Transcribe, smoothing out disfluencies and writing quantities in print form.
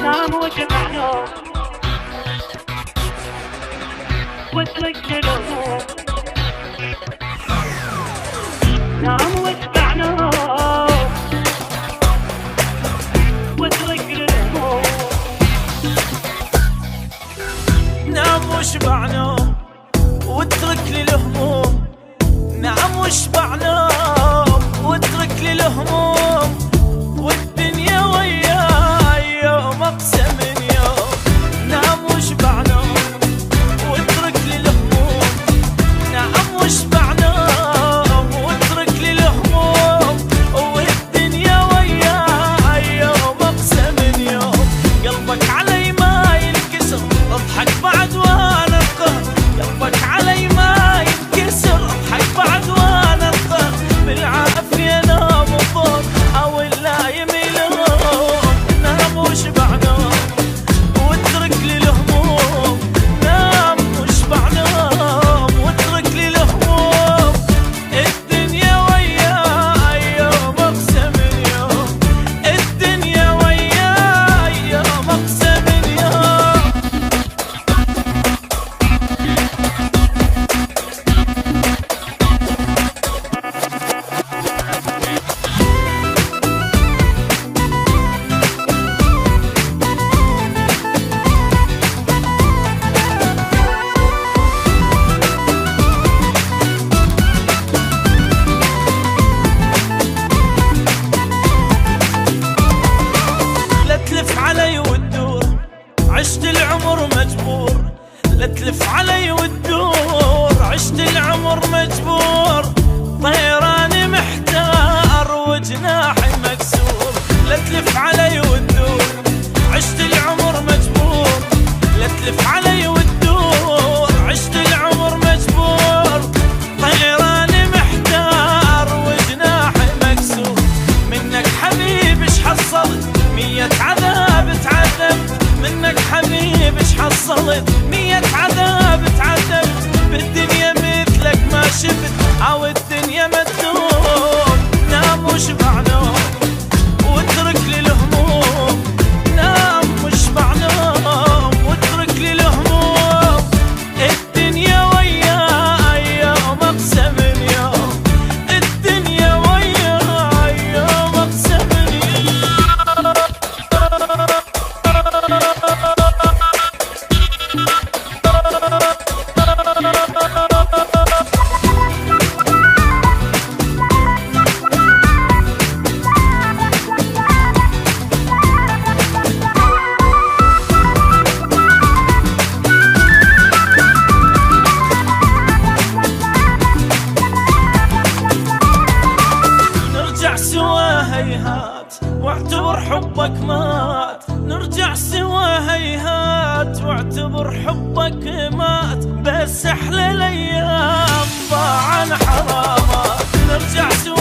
نام وجمعنا وتركنا الهموم، نام واتبعنا وتركنا الهموم، نام وشبعنا واترك لي الهموم، نعم وشبعنا واترك لي الهموم، والدنيا وياي يوم اقسم يوم. نعم وشبعنا واترك لي الهموم، نعم وشبعنا واترك لي الهموم، والدنيا وياي يوم اقسم يوم. قلبك علي ما ينكسر اضحك بعد وانا القهر، قلبك علي ما ينكسر اضحك بعد وانا القهر، بالعافيه نام وطول او لا يميلون. نام وشبعنا واترك لي الهموم، نام وشبعنا واترك لي الهموم، الدنيا وياي يوم اقسم يوم، الدنيا وياي يوم اقسم يوم. لا تلف علي وتدور عشت العمر مجبور، لا تلف علي وتدور عشت العمر مجبور، طيراني محتار وجناحي مكسور. لا تلف علي وتدور عشت العمر مجبور، لا تلف علي وتدور عشت العمر مجبور، طيراني محتار وجناحي مكسور. منك حبيبي اش حصلت 100 عذاب تعذبت، منك حبيبي اش حصلت 100 عذاب تعذبت، بالدنيا مثلك ما شفت او الدنيا ما تدوم. نام وشبعنا واترك لي الهموم، نام وشبعنا واترك لي الهموم، الدنيا وياي يوم اقسم يوم، الدنيا وياي يوم اقسم يوم. نرجع سوا هيهات واعتبر حبك مات، نرجع سوا هيهات واعتبر حبك مات، بس احلى الايام ضاع عن حرامات. نرجع سوا